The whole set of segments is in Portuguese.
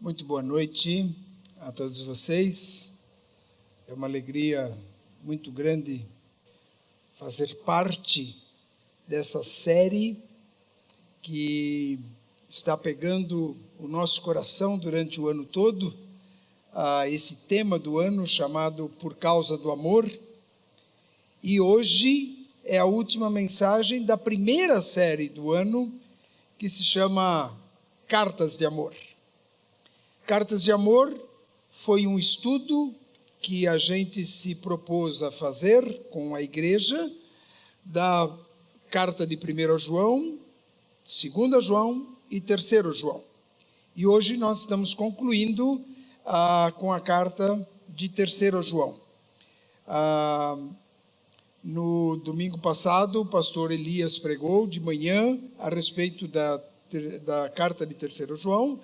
Muito boa noite a todos vocês. É uma alegria muito grande fazer parte dessa série que está pegando o nosso coração durante o ano todo, esse tema do ano chamado Por Causa do Amor. E hoje é a última mensagem da primeira série do ano, que se chama Cartas de Amor. Cartas de Amor foi um estudo que a gente se propôs a fazer com a igreja, da carta de 1 João, 2 João e 3 João. E hoje nós estamos concluindo com a carta de 3 João. No domingo passado, o pastor Elias pregou de manhã a respeito da carta de 3 João,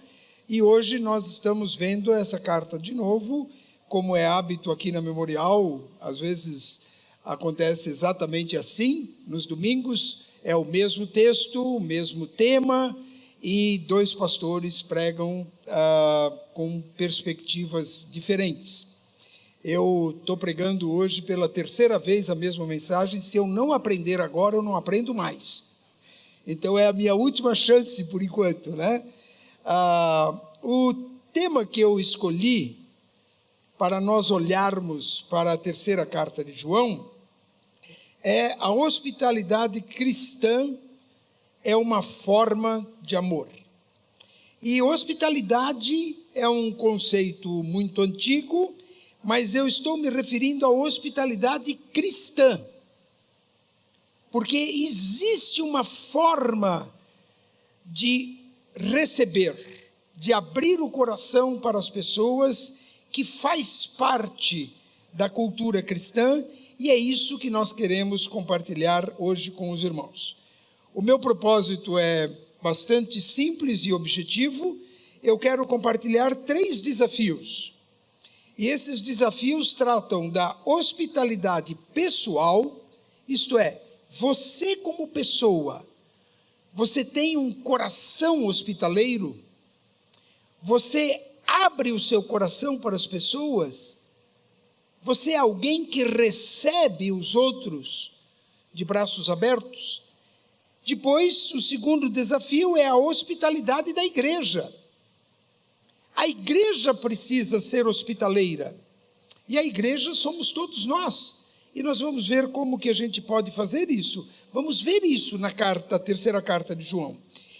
e hoje nós estamos vendo essa carta de novo. Como é hábito aqui na Memorial, às vezes acontece exatamente assim, nos domingos, é o mesmo texto, o mesmo tema, e dois pastores pregam com perspectivas diferentes. Eu estou pregando hoje pela terceira vez a mesma mensagem. Se eu não aprender agora, eu não aprendo mais. Então é a minha última chance por enquanto, né? O tema que eu escolhi para nós olharmos para a terceira carta de João é: a hospitalidade cristã é uma forma de amor. E hospitalidade é um conceito muito antigo, mas eu estou me referindo à hospitalidade cristã, porque existe uma forma de receber, de abrir o coração para as pessoas, que faz parte da cultura cristã, e é isso que nós queremos compartilhar hoje com os irmãos. O meu propósito é bastante simples e objetivo. Eu quero compartilhar 3 desafios. E esses desafios tratam da hospitalidade pessoal, isto é, você como pessoa, você tem um coração hospitaleiro? Você abre o seu coração para as pessoas? Você é alguém que recebe os outros de braços abertos? Depois, o segundo desafio é a hospitalidade da igreja. A igreja precisa ser hospitaleira. E a igreja somos todos nós. E nós vamos ver como que a gente pode fazer isso. Vamos ver isso na terceira carta de João.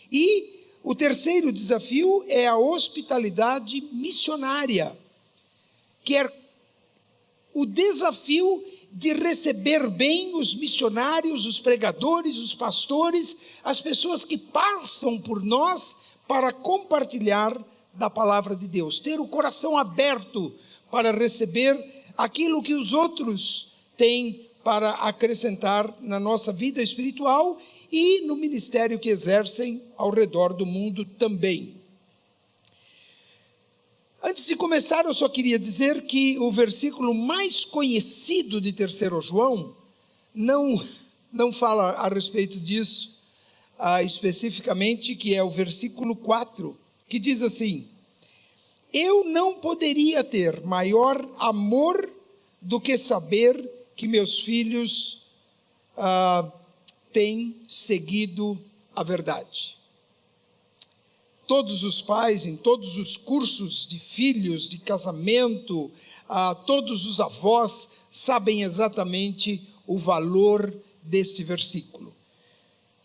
E o terceiro desafio é a hospitalidade missionária, que é o desafio de receber bem os missionários, os pregadores, os pastores, as pessoas que passam por nós para compartilhar da palavra de Deus. Ter o coração aberto para receber aquilo que os outros têm para acrescentar na nossa vida espiritual e no ministério que exercem ao redor do mundo também. Antes de começar, eu só queria dizer que o versículo mais conhecido de 3 João não fala a respeito disso, especificamente, que é o versículo 4, que diz assim: eu não poderia ter maior amor do que saber que meus filhos têm seguido a verdade. Todos os pais, em todos os cursos de filhos, de casamento, todos os avós sabem exatamente o valor deste versículo.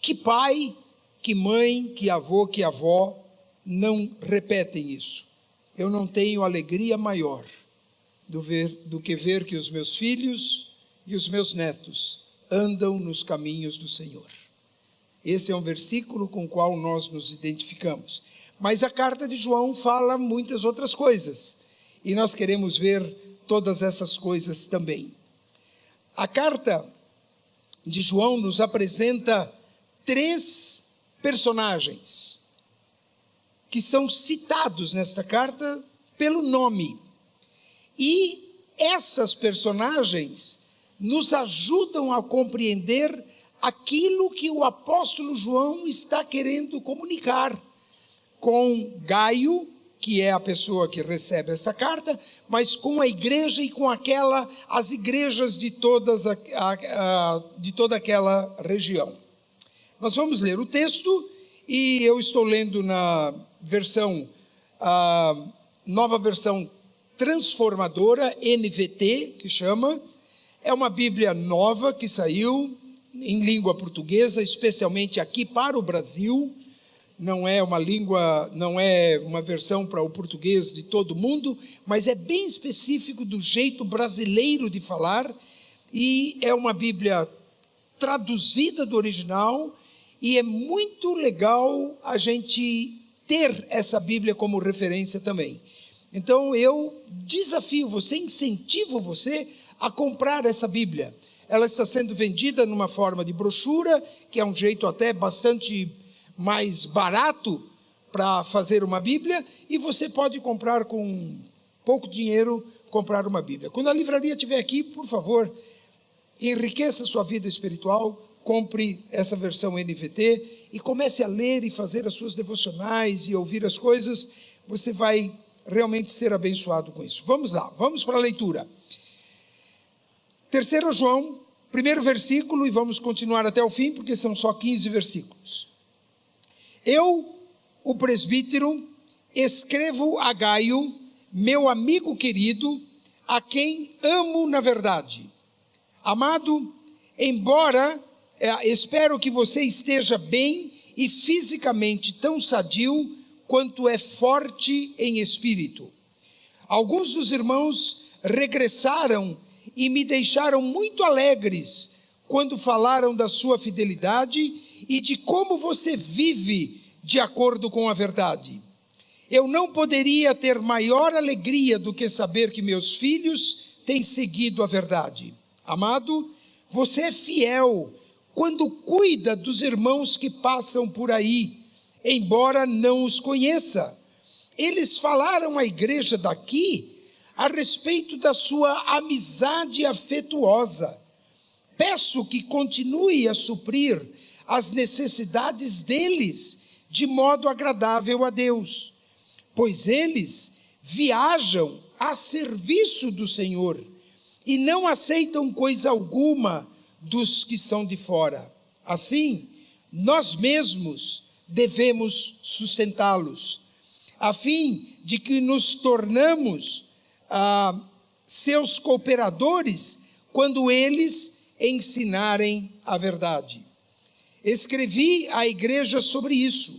Que pai, que mãe, que avô, que avó não repetem isso? Eu não tenho alegria maior do que ver que os meus filhos e os meus netos andam nos caminhos do Senhor. Esse é um versículo com o qual nós nos identificamos. Mas a carta de João fala muitas outras coisas, e nós queremos ver todas essas coisas também. A carta de João nos apresenta 3 personagens que são citados nesta carta pelo nome. E essas personagens nos ajudam a compreender aquilo que o apóstolo João está querendo comunicar com Gaio, que é a pessoa que recebe essa carta, mas com a igreja e com as igrejas de toda aquela região. Nós vamos ler o texto, e eu estou lendo na nova versão transformadora, NVT, que chama. É uma Bíblia nova que saiu em língua portuguesa, especialmente aqui para o Brasil. Não é uma versão para o português de todo mundo, mas é bem específico do jeito brasileiro de falar, e é uma Bíblia traduzida do original, e é muito legal a gente ter essa Bíblia como referência também. Então eu desafio você, incentivo você a comprar essa Bíblia. Ela está sendo vendida numa forma de brochura, que é um jeito até bastante mais barato para fazer uma Bíblia, e você pode comprar com pouco dinheiro, comprar uma Bíblia. Quando a livraria estiver aqui, por favor, enriqueça a sua vida espiritual, compre essa versão NVT e comece a ler e fazer as suas devocionais e ouvir as coisas. Você vai realmente ser abençoado com isso. Vamos lá, vamos para a leitura. 3 João, primeiro versículo, e vamos continuar até o fim, porque são só 15 versículos. Eu, o presbítero, escrevo a Gaio, meu amigo querido, a quem amo na verdade. Amado, embora espero que você esteja bem e fisicamente tão sadio quanto é forte em espírito. Alguns dos irmãos regressaram e me deixaram muito alegres quando falaram da sua fidelidade e de como você vive de acordo com a verdade. Eu não poderia ter maior alegria do que saber que meus filhos têm seguido a verdade. Amado, você é fiel quando cuida dos irmãos que passam por aí, embora não os conheça. Eles falaram à igreja daqui a respeito da sua amizade afetuosa. Peço que continue a suprir as necessidades deles de modo agradável a Deus, pois eles viajam a serviço do Senhor e não aceitam coisa alguma dos que são de fora. Assim, nós mesmos devemos sustentá-los, a fim de que nos tornamos seus cooperadores quando eles ensinarem a verdade. Escrevi à igreja sobre isso,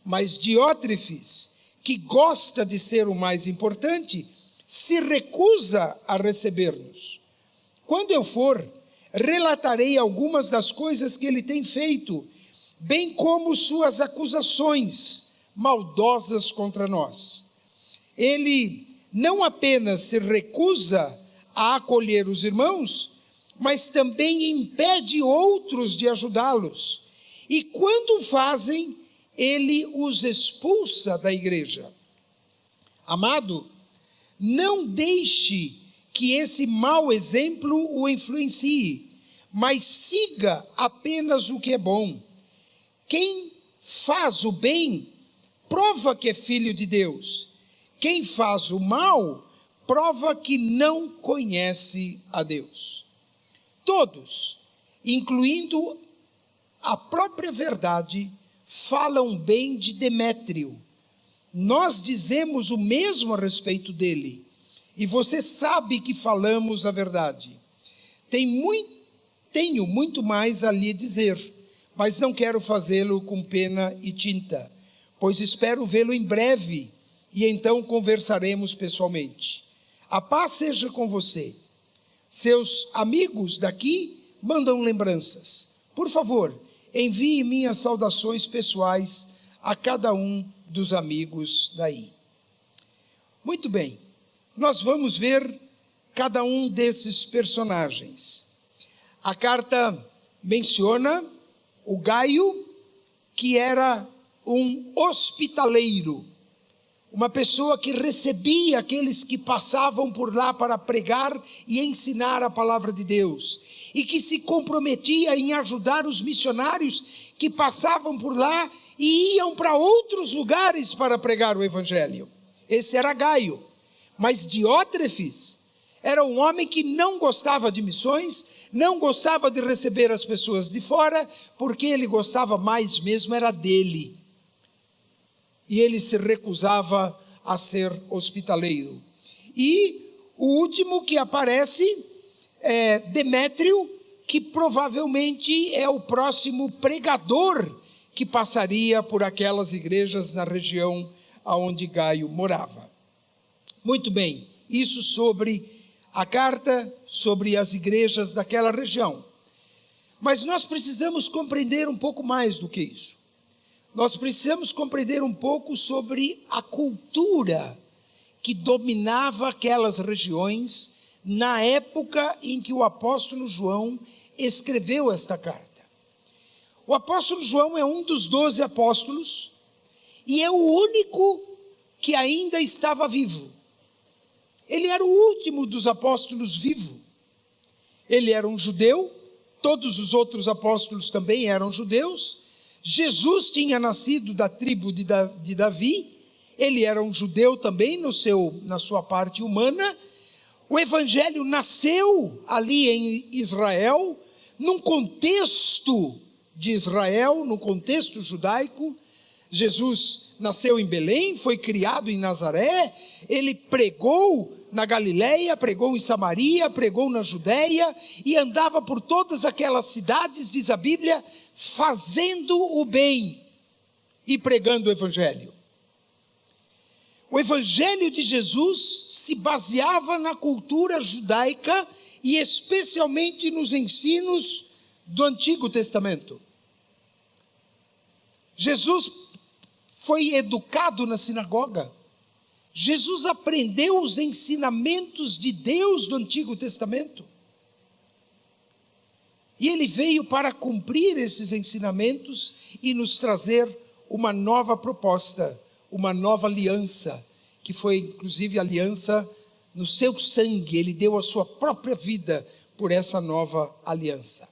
mas Diótrefes, que gosta de ser o mais importante, se recusa a receber-nos. Quando eu for, relatarei algumas das coisas que ele tem feito, bem como suas acusações maldosas contra nós. Ele não apenas se recusa a acolher os irmãos, mas também impede outros de ajudá-los. E quando fazem, ele os expulsa da igreja. Amado, não deixe que esse mau exemplo o influencie, mas siga apenas o que é bom. Quem faz o bem, prova que é filho de Deus. Quem faz o mal, prova que não conhece a Deus. Todos, incluindo a própria verdade, falam bem de Demétrio. Nós dizemos o mesmo a respeito dele, e você sabe que falamos a verdade. Tenho muito mais a lhe dizer, mas não quero fazê-lo com pena e tinta, pois espero vê-lo em breve, e então conversaremos pessoalmente. A paz seja com você. Seus amigos daqui mandam lembranças. Por favor, envie minhas saudações pessoais a cada um dos amigos daí. Muito bem, nós vamos ver cada um desses personagens. A carta menciona o Gaio, que era um hospitaleiro, uma pessoa que recebia aqueles que passavam por lá para pregar e ensinar a palavra de Deus, e que se comprometia em ajudar os missionários que passavam por lá e iam para outros lugares para pregar o evangelho. Esse era Gaio. Mas Diótrefes era um homem que não gostava de missões, não gostava de receber as pessoas de fora, porque ele gostava mais mesmo era dele. E ele se recusava a ser hospitaleiro. E o último que aparece é Demétrio, que provavelmente é o próximo pregador que passaria por aquelas igrejas na região onde Gaio morava. Muito bem, isso sobre a carta, sobre as igrejas daquela região. Mas nós precisamos compreender um pouco mais do que isso. Nós precisamos compreender um pouco sobre a cultura que dominava aquelas regiões na época em que o apóstolo João escreveu esta carta. O apóstolo João é um dos 12 apóstolos e é o único que ainda estava vivo. Ele era o último dos apóstolos vivo. Ele era um judeu, todos os outros apóstolos também eram judeus. Jesus tinha nascido da tribo de Davi, ele era um judeu também na sua parte humana. O evangelho nasceu ali em Israel, num contexto de Israel, no contexto judaico. Jesus nasceu em Belém, foi criado em Nazaré, ele pregou na Galileia, pregou em Samaria, pregou na Judéia e andava por todas aquelas cidades, diz a Bíblia, fazendo o bem e pregando o evangelho. O evangelho de Jesus se baseava na cultura judaica e especialmente nos ensinos do Antigo Testamento. Jesus foi educado na sinagoga. Jesus aprendeu os ensinamentos de Deus do Antigo Testamento. E ele veio para cumprir esses ensinamentos e nos trazer uma nova proposta, uma nova aliança, que foi inclusive aliança no seu sangue. Ele deu a sua própria vida por essa nova aliança.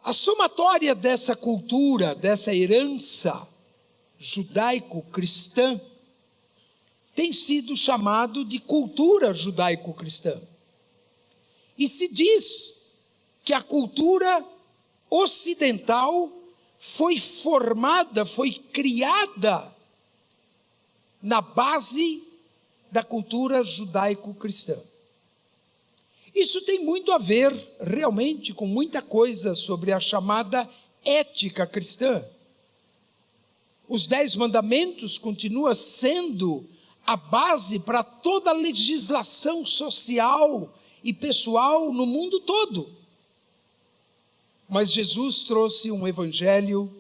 A somatória dessa cultura, dessa herança judaico-cristã, tem sido chamado de cultura judaico-cristã. E se diz que a cultura ocidental foi formada, foi criada na base da cultura judaico-cristã. Isso tem muito a ver, realmente, com muita coisa sobre a chamada ética cristã. Os 10 mandamentos continuam sendo a base para toda a legislação social e pessoal no mundo todo. Mas Jesus trouxe no evangelho,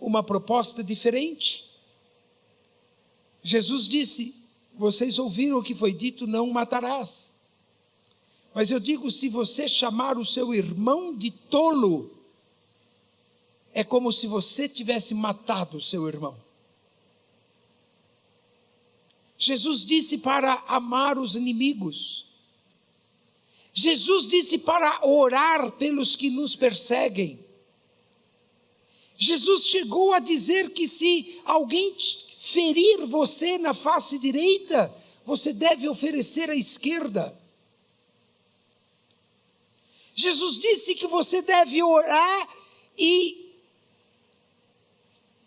uma proposta diferente. Jesus disse: vocês ouviram o que foi dito, não matarás. Mas eu digo, se você chamar o seu irmão de tolo, é como se você tivesse matado o seu irmão. Jesus disse para amar os inimigos. Jesus disse para orar pelos que nos perseguem. Jesus chegou a dizer que se alguém ferir você na face direita, você deve oferecer à esquerda. Jesus disse que você deve orar e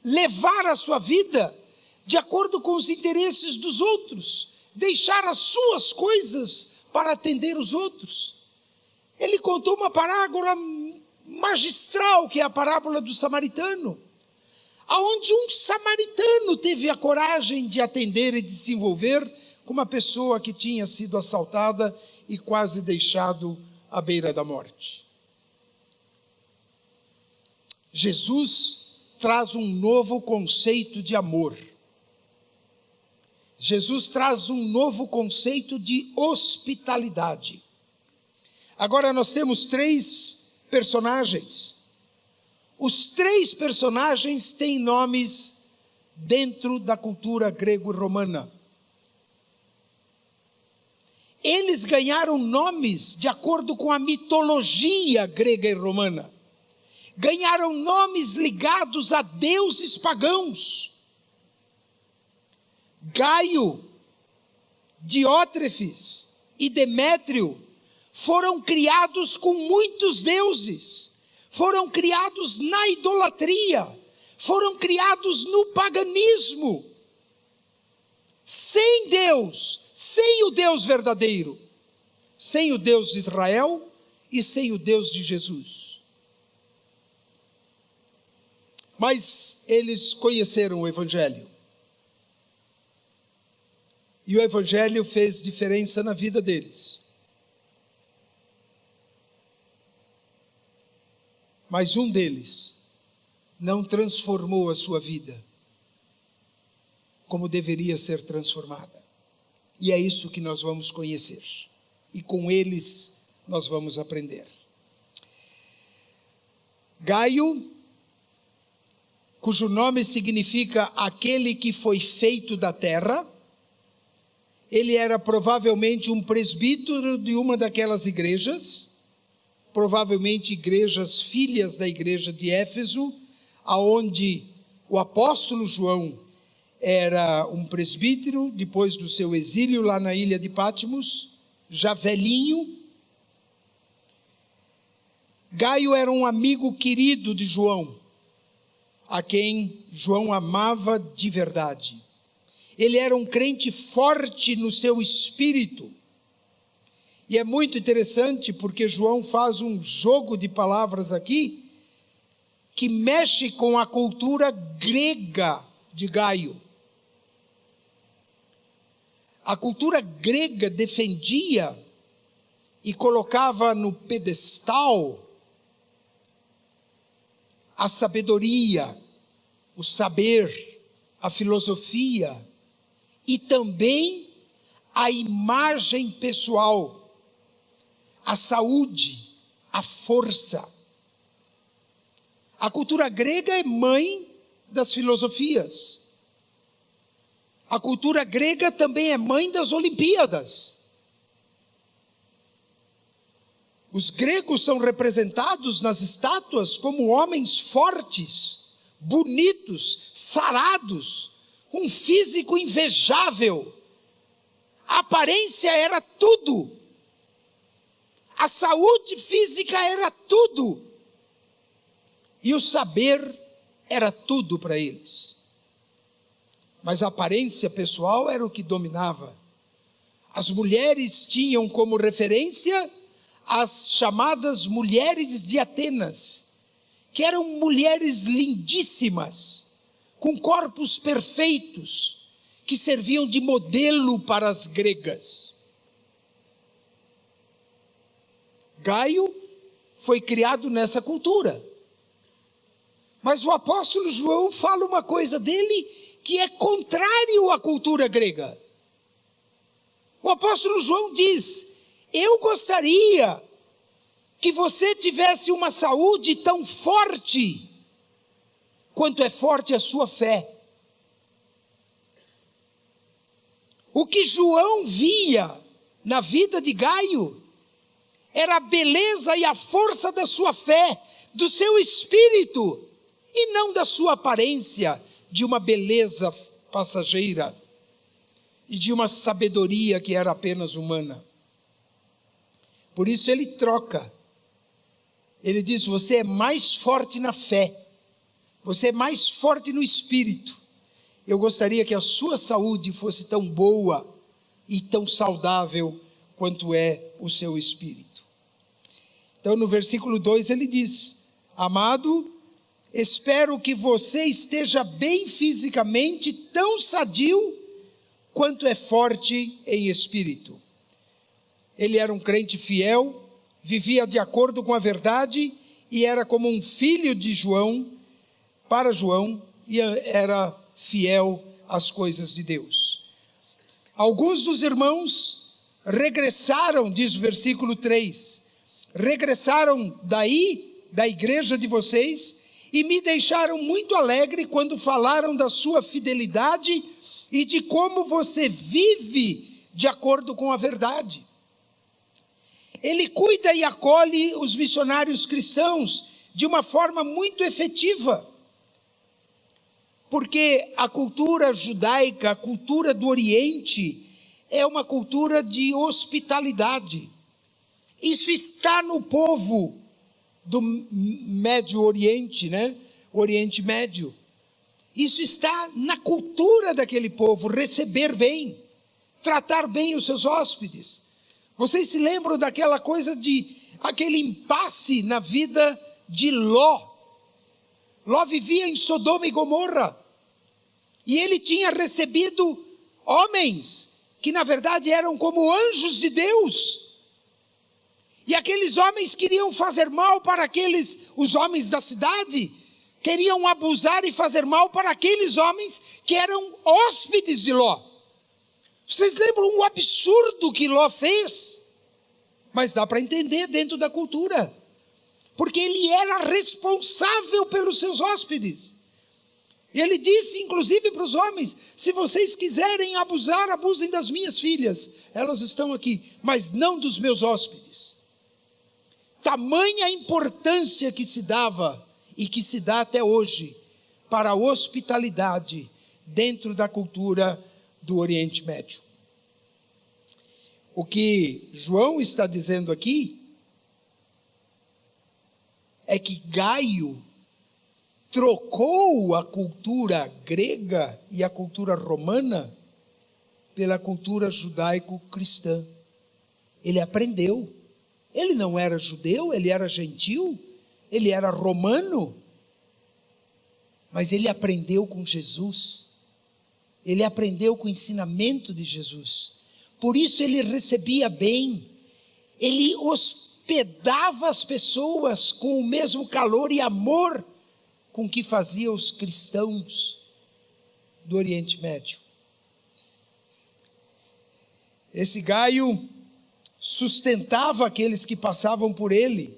levar a sua vida de acordo com os interesses dos outros, deixar as suas coisas para atender os outros. Ele contou uma parábola magistral, que é a parábola do samaritano, aonde um samaritano teve a coragem de atender e de se envolver com uma pessoa que tinha sido assaltada e quase deixado à beira da morte. Jesus traz um novo conceito de amor. Jesus traz um novo conceito de hospitalidade. Agora nós temos 3 personagens. Os 3 personagens têm nomes dentro da cultura grego-romana. Eles ganharam nomes de acordo com a mitologia grega e romana. Ganharam nomes ligados a deuses pagãos. Gaio, Diótrefes e Demétrio foram criados com muitos deuses, foram criados na idolatria, foram criados no paganismo, sem Deus, sem o Deus verdadeiro, sem o Deus de Israel e sem o Deus de Jesus. Mas eles conheceram o Evangelho. E o Evangelho fez diferença na vida deles. Mas um deles não transformou a sua vida como deveria ser transformada. E é isso que nós vamos conhecer. E com eles nós vamos aprender. Gaio, cujo nome significa aquele que foi feito da terra, ele era provavelmente um presbítero de uma daquelas igrejas, provavelmente igrejas filhas da igreja de Éfeso, aonde o apóstolo João era um presbítero, depois do seu exílio lá na ilha de Patmos, já velhinho. Gaio era um amigo querido de João, a quem João amava de verdade. Ele era um crente forte no seu espírito. E é muito interessante porque João faz um jogo de palavras aqui que mexe com a cultura grega de Gaio. A cultura grega defendia e colocava no pedestal a sabedoria, o saber, a filosofia e também a imagem pessoal, a saúde, a força. A cultura grega é mãe das filosofias. A cultura grega também é mãe das Olimpíadas. Os gregos são representados nas estátuas como homens fortes, bonitos, sarados, um físico invejável. A aparência era tudo. A saúde física era tudo. E o saber era tudo para eles. Mas a aparência pessoal era o que dominava. As mulheres tinham como referência as chamadas mulheres de Atenas, que eram mulheres lindíssimas, com corpos perfeitos, que serviam de modelo para as gregas. Gaio foi criado nessa cultura. Mas o apóstolo João fala uma coisa dele que é contrário à cultura grega. O apóstolo João diz: eu gostaria que você tivesse uma saúde tão forte quanto é forte a sua fé. O que João via na vida de Gaio era a beleza e a força da sua fé, do seu espírito, e não da sua aparência de uma beleza passageira e de uma sabedoria que era apenas humana. Por isso ele troca. Ele diz: você é mais forte na fé, você é mais forte no espírito. Eu gostaria que a sua saúde fosse tão boa e tão saudável quanto é o seu espírito. Então no versículo 2 ele diz: amado, espero que você esteja bem fisicamente, tão sadio quanto é forte em espírito. Ele era um crente fiel, vivia de acordo com a verdade e era como um filho de João, para João, e era fiel às coisas de Deus. Alguns dos irmãos regressaram, diz o versículo 3, regressaram daí, da igreja de vocês, e me deixaram muito alegre quando falaram da sua fidelidade e de como você vive de acordo com a verdade. Ele cuida e acolhe os missionários cristãos de uma forma muito efetiva. Porque a cultura judaica, a cultura do Oriente, é uma cultura de hospitalidade. Isso está no povo do Médio Oriente, né? Oriente Médio. Isso está na cultura daquele povo, receber bem, tratar bem os seus hóspedes. Vocês se lembram daquela coisa aquele impasse na vida de Ló? Ló vivia em Sodoma e Gomorra, e ele tinha recebido homens que na verdade eram como anjos de Deus, e aqueles homens queriam fazer mal para os homens da cidade, queriam abusar e fazer mal para aqueles homens que eram hóspedes de Ló. Vocês lembram o absurdo que Ló fez? Mas dá para entender dentro da cultura, porque ele era responsável pelos seus hóspedes. E ele disse, inclusive, para os homens: se vocês quiserem abusar, abusem das minhas filhas, elas estão aqui, mas não dos meus hóspedes. Tamanha importância que se dava e que se dá até hoje para a hospitalidade dentro da cultura do Oriente Médio. O que João está dizendo aqui é que Gaio trocou a cultura grega e a cultura romana pela cultura judaico-cristã. Ele aprendeu. Ele não era judeu, ele era gentil, ele era romano, mas ele aprendeu com Jesus. Ele aprendeu com o ensinamento de Jesus. Por isso ele recebia bem. Ele hospedava as pessoas com o mesmo calor e amor com que fazia os cristãos do Oriente Médio. Esse Gaio sustentava aqueles que passavam por ele.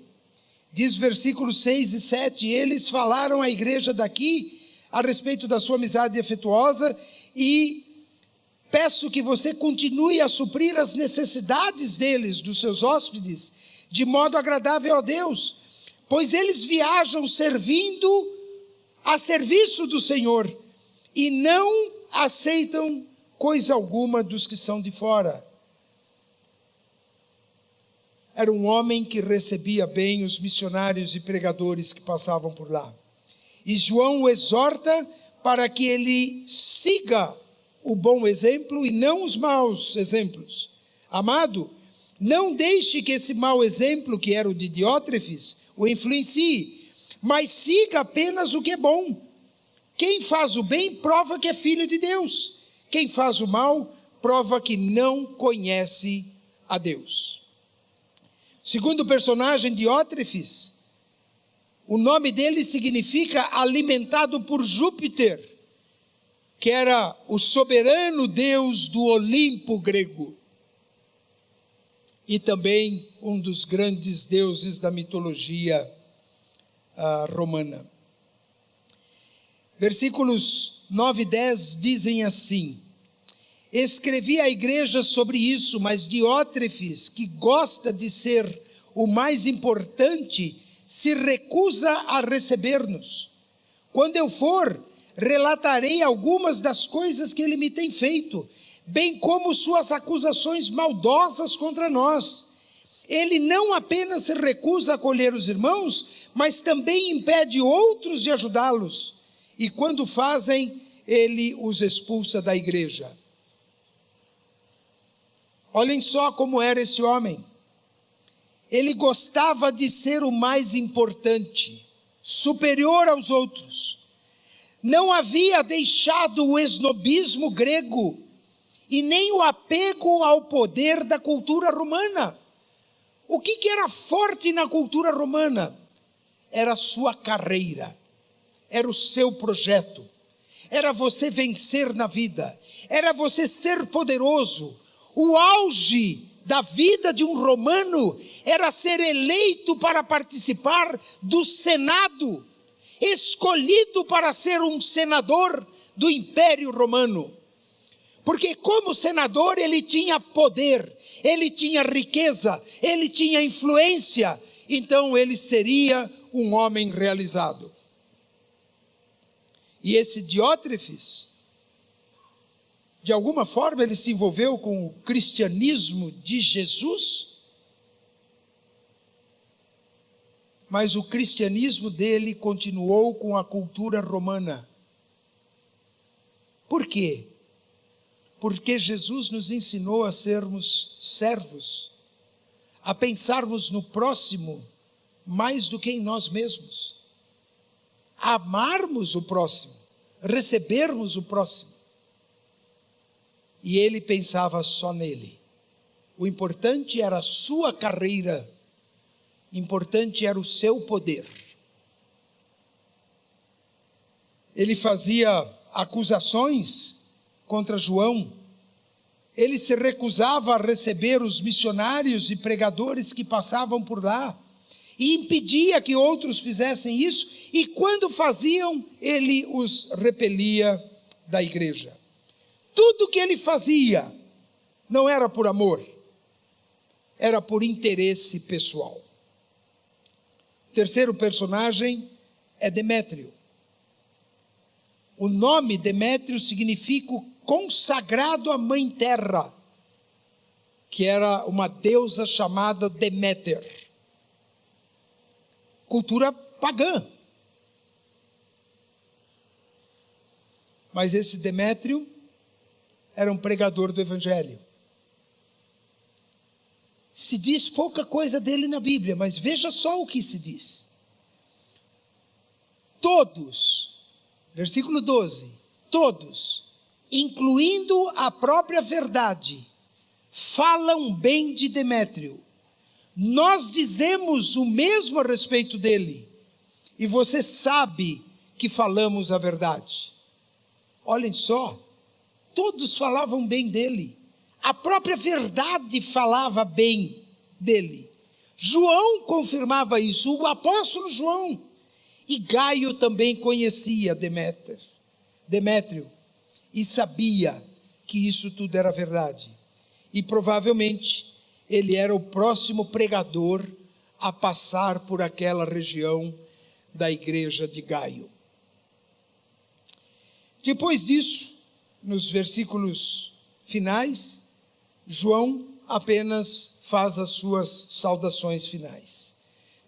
Diz versículos 6 e 7, eles falaram à igreja daqui a respeito da sua amizade afetuosa, e peço que você continue a suprir as necessidades deles, dos seus hóspedes, de modo agradável a Deus, pois eles viajam servindo a serviço do Senhor e não aceitam coisa alguma dos que são de fora. Era um homem que recebia bem os missionários e pregadores que passavam por lá. E João o exorta para que ele siga o bom exemplo e não os maus exemplos. Amado, não deixe que esse mau exemplo, que era o de Diótrefes, o influencie, mas siga apenas o que é bom. Quem faz o bem prova que é filho de Deus. Quem faz o mal prova que não conhece a Deus. Segundo o personagem Diótrefes, o nome dele significa alimentado por Júpiter, que era o soberano deus do Olimpo grego, e também um dos grandes deuses da mitologia romana. Versículos 9 e 10 dizem assim: escrevi à igreja sobre isso, mas Diótrefes, que gosta de ser o mais importante, se recusa a receber-nos. Quando eu for, relatarei algumas das coisas que ele me tem feito, bem como suas acusações maldosas contra nós. Ele não apenas se recusa a acolher os irmãos, mas também impede outros de ajudá-los. E quando fazem, ele os expulsa da igreja. Olhem só como era esse homem. Ele gostava de ser o mais importante, superior aos outros. Não havia deixado o esnobismo grego e nem o apego ao poder da cultura romana. O que era forte na cultura romana? Era a sua carreira, era o seu projeto, era você vencer na vida, era você ser poderoso. O auge da vida de um romano era ser eleito para participar do Senado, escolhido para ser um senador do Império Romano. Porque como senador ele tinha poder, ele tinha riqueza, ele tinha influência, então ele seria um homem realizado. E esse Diótrefes, de alguma forma, ele se envolveu com o cristianismo de Jesus, mas o cristianismo dele continuou com a cultura romana. Por quê? Porque Jesus nos ensinou a sermos servos, a pensarmos no próximo mais do que em nós mesmos, a amarmos o próximo, recebermos o próximo. E ele pensava só nele. O importante era a sua carreira, importante era o seu poder. Ele fazia acusações contra João. Ele se recusava a receber os missionários e pregadores que passavam por lá, e impedia que outros fizessem isso, e quando faziam, ele os repelia da igreja. Tudo que ele fazia não era por amor, era por interesse pessoal. O terceiro personagem é Demétrio. O nome Demétrio significa consagrado à Mãe Terra, que era uma deusa chamada Deméter. Cultura pagã. Mas esse Demétrio era um pregador do Evangelho. Se diz pouca coisa dele na Bíblia, mas veja só o que se diz. Todos, versículo 12, todos, incluindo a própria verdade, falam bem de Demétrio. Nós dizemos o mesmo a respeito dele, e você sabe que falamos a verdade. Olhem só, todos falavam bem dele, a própria verdade falava bem dele. João confirmava isso, o apóstolo João, e Gaio também conhecia Demétrio, e sabia que isso tudo era verdade, e provavelmente ele era o próximo pregador a passar por aquela região da igreja de Gaio. Depois disso, nos versículos finais, João apenas faz as suas saudações finais.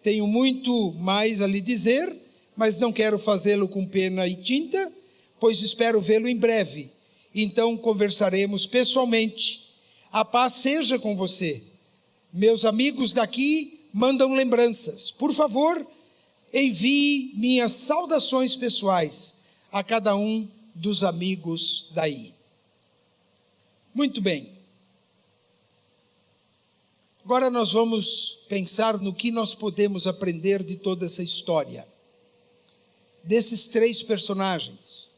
Tenho muito mais a lhe dizer, mas não quero fazê-lo com pena e tinta, pois espero vê-lo em breve. Então conversaremos pessoalmente. A paz seja com você. Meus amigos daqui mandam lembranças. Por favor, envie minhas saudações pessoais a cada um dos amigos daí. Muito bem. Agora nós vamos pensar no que nós podemos aprender de toda essa história, desses três personagens.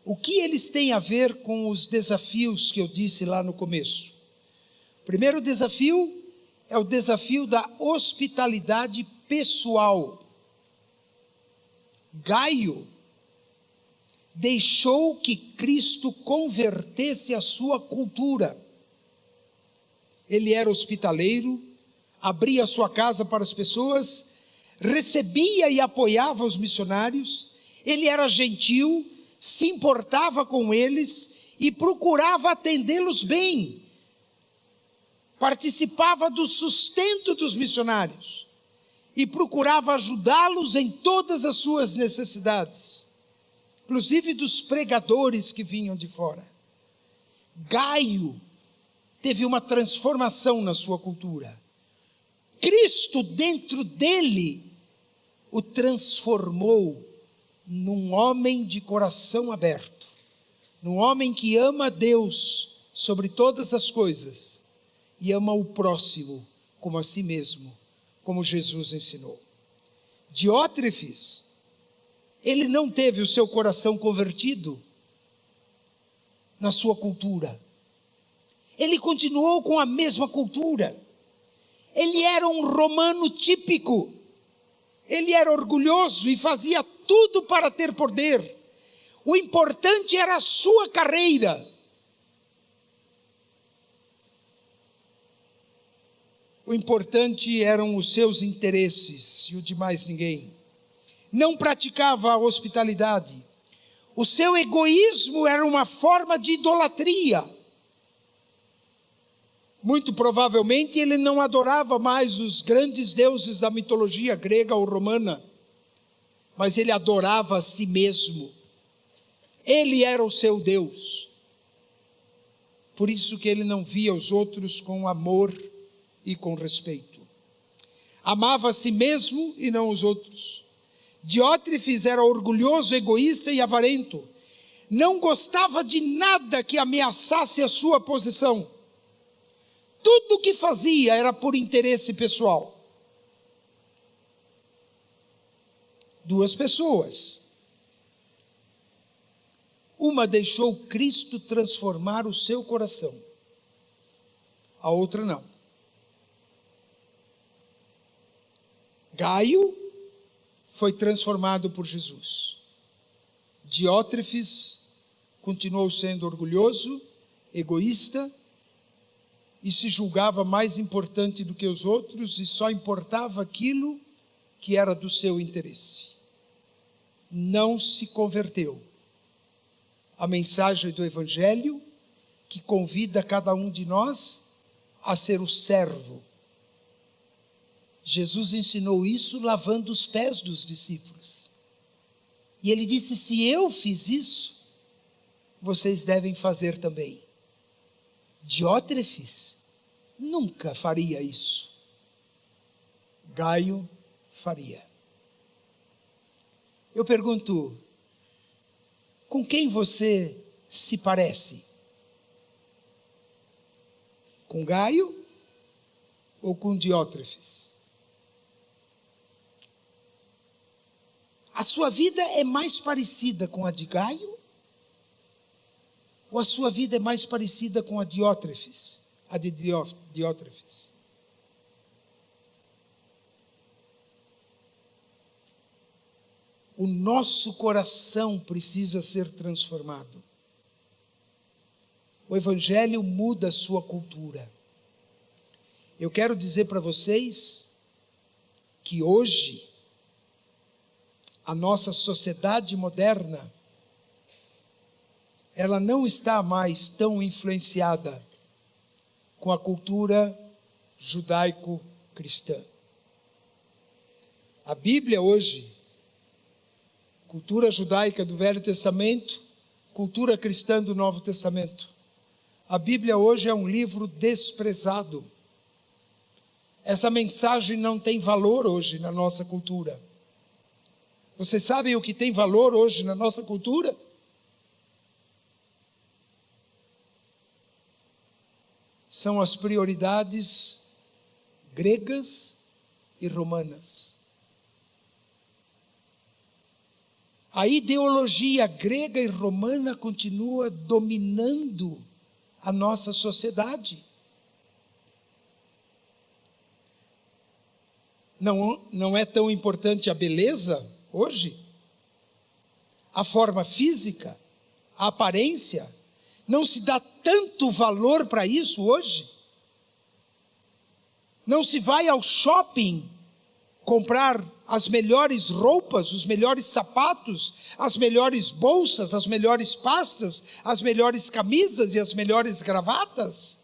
O que eles têm a ver com os desafios que eu disse lá no começo? O primeiro desafio é o desafio da hospitalidade pessoal. Gaio deixou que Cristo convertesse a sua cultura. Ele era hospitaleiro, abria a sua casa para as pessoas, recebia e apoiava os missionários, ele era gentil, se importava com eles e procurava atendê-los bem. Participava do sustento dos missionários e procurava ajudá-los em todas as suas necessidades, inclusive dos pregadores que vinham de fora. Gaio teve uma transformação na sua cultura. Cristo dentro dele o transformou num homem de coração aberto, num homem que ama a Deus sobre todas as coisas e ama o próximo como a si mesmo, como Jesus ensinou. Diótrefes, ele não teve o seu coração convertido na sua cultura. Ele continuou com a mesma cultura. Ele era um romano típico. Ele era orgulhoso e fazia tudo para ter poder. O importante era a sua carreira. O importante eram os seus interesses e o de mais ninguém. não praticava a hospitalidade. O seu egoísmo era uma forma de idolatria. Muito provavelmente ele não adorava mais os grandes deuses da mitologia grega ou romana, mas ele adorava a si mesmo. Ele era o seu Deus. Por isso que ele não via os outros com amor e com respeito. Amava a si mesmo e não os outros. Diótrefes era orgulhoso, egoísta e avarento. Não gostava de nada que ameaçasse a sua posição. Tudo o que fazia era por interesse pessoal. Duas pessoas. Uma deixou Cristo transformar o seu coração. A outra não. Gaio foi transformado por Jesus. Diótrefes continuou sendo orgulhoso, egoísta, e se julgava mais importante do que os outros e só importava aquilo que era do seu interesse. Não se converteu. A mensagem do Evangelho, que convida cada um de nós a ser o servo. Jesus ensinou isso lavando os pés dos discípulos. E ele disse: se eu fiz isso, vocês devem fazer também. Diótrefes nunca faria isso. Gaio faria. Eu pergunto, com quem você se parece? Com Gaio ou com Diótrefes? A sua vida é mais parecida com a de Gaio? Ou a sua vida é mais parecida com a Diótrefes? A de Diótrefes? O nosso coração precisa ser transformado. O Evangelho muda a sua cultura. Eu quero dizer para vocês que hoje a nossa sociedade moderna, ela não está mais tão influenciada com a cultura judaico-cristã. A Bíblia hoje, cultura judaica do Velho Testamento, cultura cristã do Novo Testamento. A Bíblia hoje é um livro desprezado. Essa mensagem não tem valor hoje na nossa cultura. Vocês sabem o que tem valor hoje na nossa cultura? São as prioridades gregas e romanas. A ideologia grega e romana continua dominando a nossa sociedade. Não é tão importante a beleza hoje? A forma física, a aparência, não se dá tanto valor para isso hoje? Não se vai ao shopping comprar as melhores roupas, os melhores sapatos, as melhores bolsas, as melhores pastas, as melhores camisas e as melhores gravatas?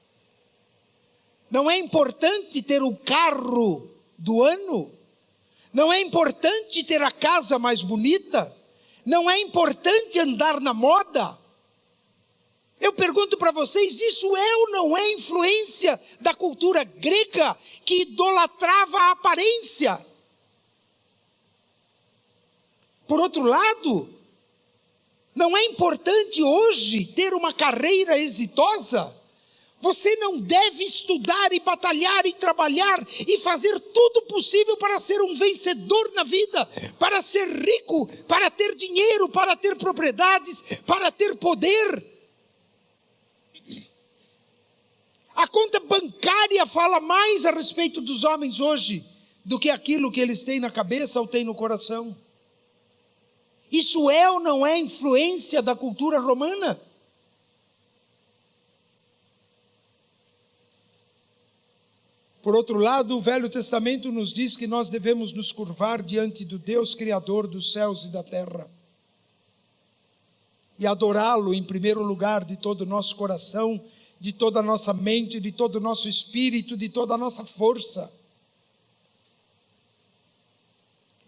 Não é importante ter o carro do ano? Não é importante ter a casa mais bonita? Não é importante andar na moda? Eu pergunto para vocês, isso é ou não é influência da cultura grega que idolatrava a aparência? Por outro lado, não é importante hoje ter uma carreira exitosa? Você não deve estudar e batalhar e trabalhar e fazer tudo possível para ser um vencedor na vida, para ser rico, para ter dinheiro, para ter propriedades, para ter poder. A conta bancária fala mais a respeito dos homens hoje do que aquilo que eles têm na cabeça ou têm no coração. Isso é ou não é influência da cultura romana? Por outro lado, o Velho Testamento nos diz que nós devemos nos curvar diante do Deus Criador dos céus e da terra e adorá-lo em primeiro lugar de todo o nosso coração, de toda a nossa mente, de todo o nosso espírito, de toda a nossa força.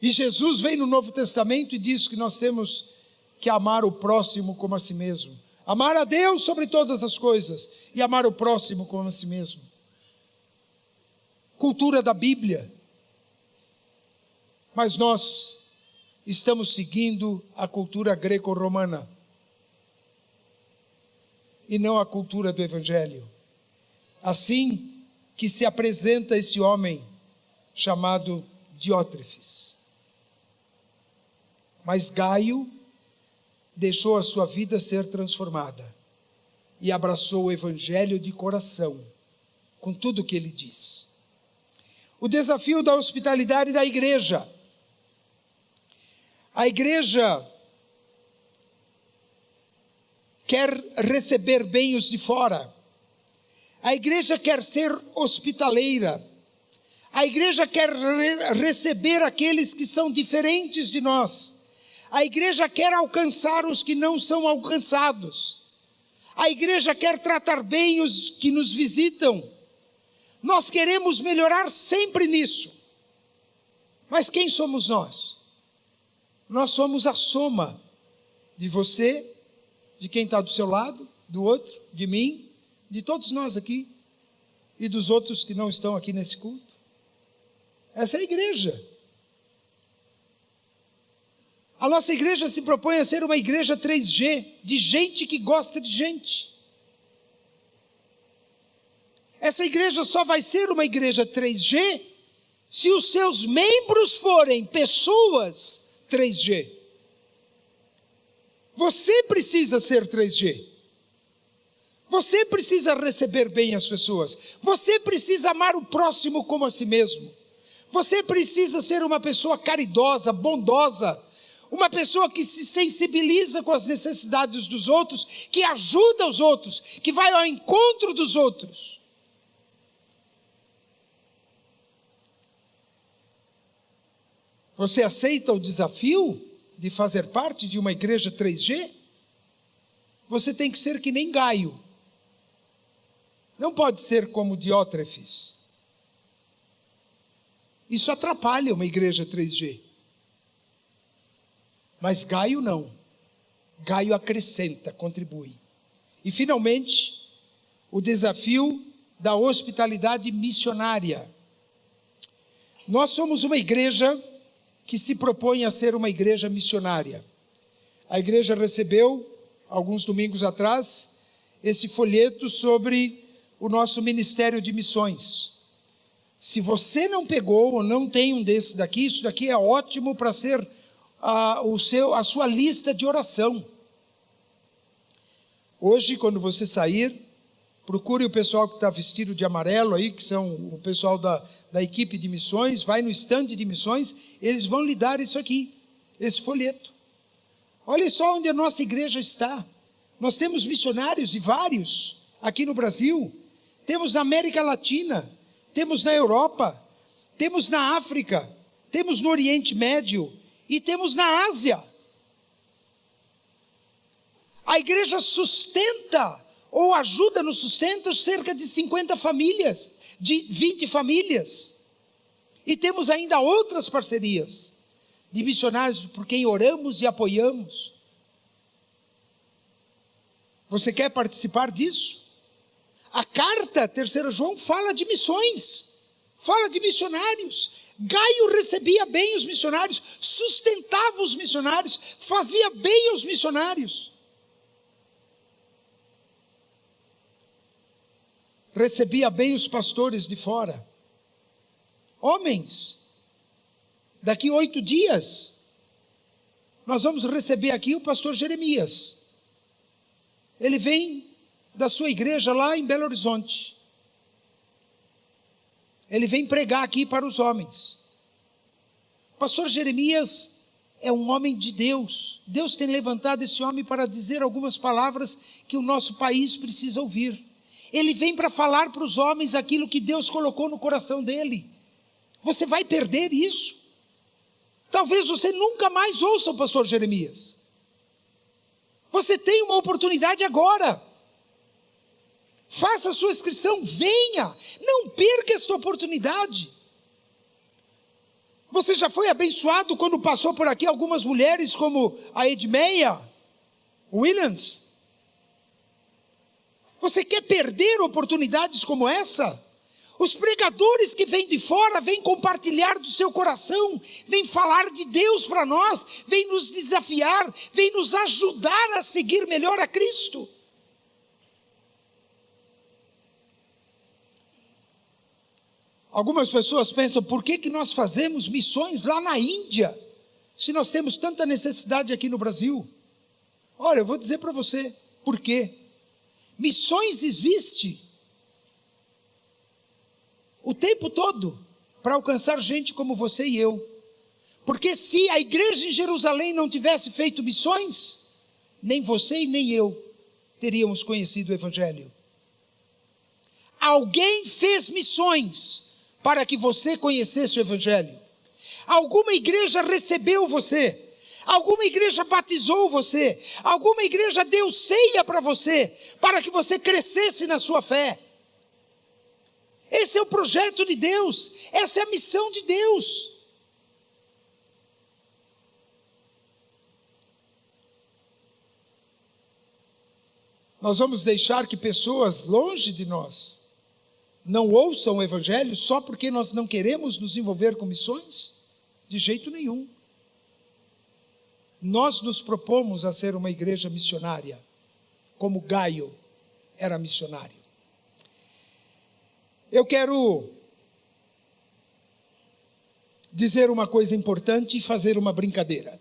E Jesus vem no Novo Testamento e diz que nós temos que amar o próximo como a si mesmo. Amar a Deus sobre todas as coisas e amar o próximo como a si mesmo. Cultura da Bíblia. Mas nós estamos seguindo a cultura greco-romana e não a cultura do Evangelho. Assim que se apresenta esse homem chamado Diótrefes. Mas Gaio deixou a sua vida ser transformada e abraçou o Evangelho de coração, com tudo o que ele diz. O desafio da hospitalidade da igreja. A igreja quer receber bem os de fora. A igreja quer ser hospitaleira. A igreja quer receber aqueles que são diferentes de nós. A igreja quer alcançar os que não são alcançados. A igreja quer tratar bem os que nos visitam. Nós queremos melhorar sempre nisso. Mas quem somos nós? Nós somos a soma de você, de quem está do seu lado, do outro, de mim, de todos nós aqui e dos outros que não estão aqui nesse culto. Essa é a igreja. A nossa igreja se propõe a ser uma igreja 3G, de gente que gosta de gente. Essa igreja só vai ser uma igreja 3G se os seus membros forem pessoas 3G. Você precisa ser 3G. Você precisa receber bem as pessoas. Você precisa amar o próximo como a si mesmo. Você precisa ser uma pessoa caridosa, bondosa, uma pessoa que se sensibiliza com as necessidades dos outros, que ajuda os outros, que vai ao encontro dos outros. Você aceita o desafio de fazer parte de uma igreja 3G? Você tem que ser que nem Gaio. Não pode ser como Diótrefes. Isso atrapalha uma igreja 3G. Mas Gaio não. Gaio acrescenta, contribui. E finalmente, o desafio da hospitalidade missionária. Nós somos uma igreja que se propõe a ser uma igreja missionária. A igreja recebeu, alguns domingos atrás, esse folheto sobre o nosso ministério de missões. Se você não pegou ou não tem um desses daqui, isso daqui é ótimo para ser a sua lista de oração. Hoje, quando você sair, procure o pessoal que está vestido de amarelo aí, que são o pessoal da equipe de missões, vai no estande de missões, eles vão lhe dar isso aqui, esse folheto. Olha só onde a nossa igreja está. Nós temos missionários, e vários, aqui no Brasil, temos na América Latina, temos na Europa, temos na África, temos no Oriente Médio e temos na Ásia. A igreja sustenta ou ajuda no sustento cerca de 50 famílias, de 20 famílias. E temos ainda outras parcerias de missionários por quem oramos e apoiamos. Você quer participar disso? A carta 3 João fala de missões, fala de missionários. Gaio recebia bem os missionários, sustentava os missionários, fazia bem aos missionários. Recebia bem os pastores de fora. Homens, daqui 8 dias, nós vamos receber aqui o pastor Jeremias. Ele vem da sua igreja lá em Belo Horizonte. Ele vem pregar aqui para os homens. O pastor Jeremias é um homem de Deus. Deus tem levantado esse homem para dizer algumas palavras que o nosso país precisa ouvir. Ele vem para falar para os homens aquilo que Deus colocou no coração dele. Você vai perder isso. Talvez você nunca mais ouça o pastor Jeremias. Você tem uma oportunidade agora. Faça a sua inscrição, venha. Não perca esta oportunidade. Você já foi abençoado quando passou por aqui algumas mulheres como a Edmeia Williams? Você quer perder oportunidades como essa? Os pregadores que vêm de fora, vêm compartilhar do seu coração, vêm falar de Deus para nós, vêm nos desafiar, vêm nos ajudar a seguir melhor a Cristo. Algumas pessoas pensam, por que nós fazemos missões lá na Índia, se nós temos tanta necessidade aqui no Brasil? Olha, eu vou dizer para você, por quê? Missões existe o tempo todo para alcançar gente como você e eu. Porque se a igreja em Jerusalém não tivesse feito missões, nem você e nem eu teríamos conhecido o Evangelho. Alguém fez missões para que você conhecesse o Evangelho. Alguma igreja recebeu você. Alguma igreja batizou você. Alguma igreja deu ceia para você, para que você crescesse na sua fé. Esse é o projeto de Deus. Essa é a missão de Deus. Nós vamos deixar que pessoas longe de nós não ouçam o Evangelho só porque nós não queremos nos envolver com missões? De jeito nenhum. Nós nos propomos a ser uma igreja missionária, como Gaio era missionário. Eu quero dizer uma coisa importante e fazer uma brincadeira.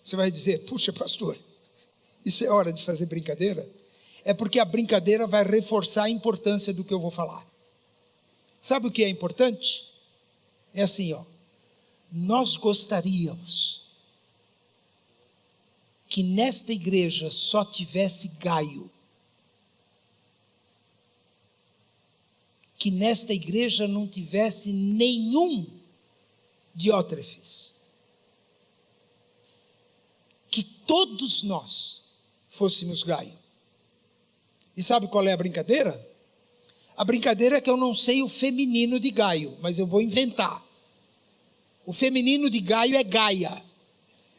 Você vai dizer, puxa pastor, isso é hora de fazer brincadeira? É porque a brincadeira vai reforçar a importância do que eu vou falar. Sabe o que é importante? É assim, nós gostaríamos que nesta igreja só tivesse Gaio. Que nesta igreja não tivesse nenhum Diótrefes. Que todos nós fôssemos Gaio. E sabe qual é a brincadeira? A brincadeira é que eu não sei o feminino de Gaio, mas eu vou inventar. O feminino de Gaio é Gaia.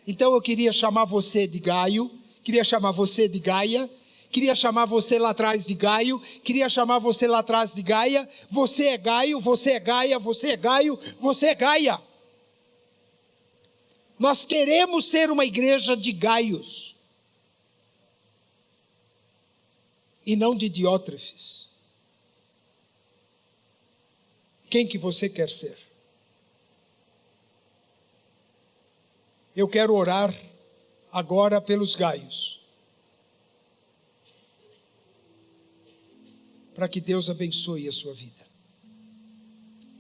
Então eu queria chamar você de Gaio, queria chamar você de Gaia, queria chamar você lá atrás de Gaio, queria chamar você lá atrás de Gaia. Você é Gaio, você é Gaia, você é Gaio, você é Gaia. Nós queremos ser uma igreja de Gaios e não de Diótrefes. Quem que você quer ser? Eu quero orar agora pelos Gaios, para que Deus abençoe a sua vida.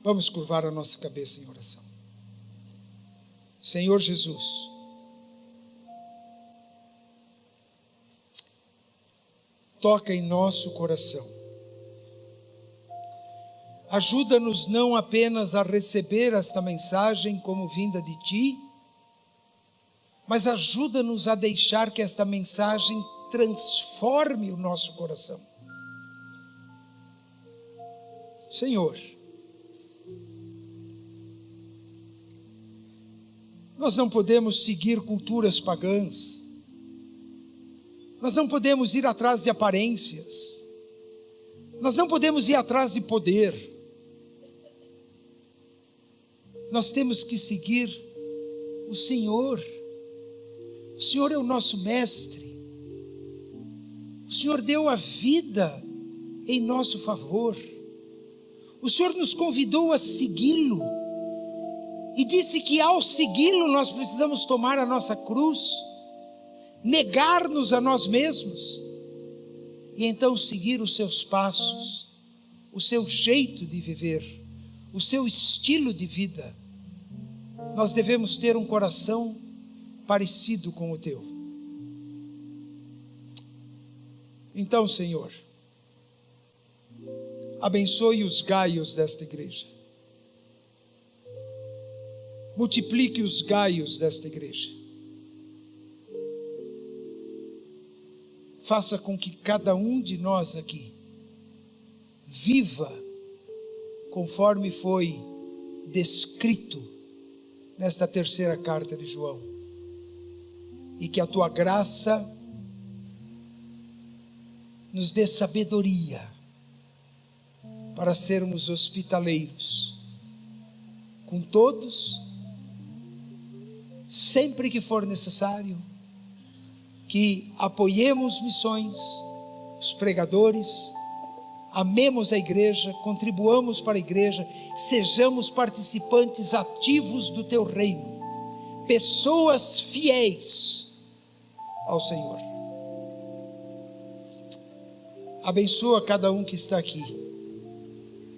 Vamos curvar a nossa cabeça em oração. Senhor Jesus, toca em nosso coração. Ajuda-nos não apenas a receber esta mensagem como vinda de Ti, mas ajuda-nos a deixar que esta mensagem transforme o nosso coração. Senhor, nós não podemos seguir culturas pagãs, nós não podemos ir atrás de aparências, nós não podemos ir atrás de poder. Nós temos que seguir o Senhor. O Senhor é o nosso mestre. O Senhor deu a vida em nosso favor. O Senhor nos convidou a segui-lo e disse que ao segui-lo nós precisamos tomar a nossa cruz, negar-nos a nós mesmos e então seguir os seus passos, o seu jeito de viver, o seu estilo de vida. Nós devemos ter um coração parecido com o teu. Então, Senhor, abençoe os Gaios desta igreja. Multiplique os Gaios desta igreja. Faça com que cada um de nós aqui viva conforme foi descrito nesta terceira carta de João. E que a tua graça nos dê sabedoria para sermos hospitaleiros com todos, sempre que for necessário, que apoiemos missões, os pregadores, amemos a igreja, contribuamos para a igreja, sejamos participantes ativos do teu reino, pessoas fiéis ao Senhor. Abençoa cada um que está aqui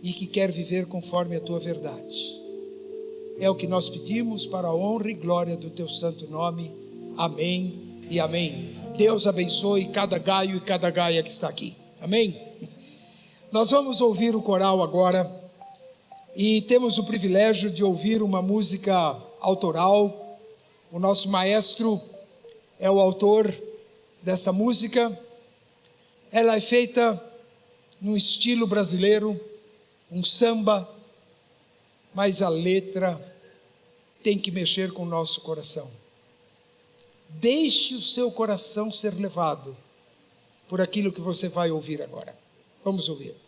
e que quer viver conforme a tua verdade. É o que nós pedimos para a honra e glória do teu santo nome. Amém e amém. Deus abençoe cada gaio e cada gaia que está aqui. Amém? Nós vamos ouvir o coral agora e temos o privilégio de ouvir uma música autoral. O nosso maestro é o autor desta música. Ela é feita num estilo brasileiro, um samba, mas a letra tem que mexer com o nosso coração. Deixe o seu coração ser levado por aquilo que você vai ouvir agora. Vamos ouvir.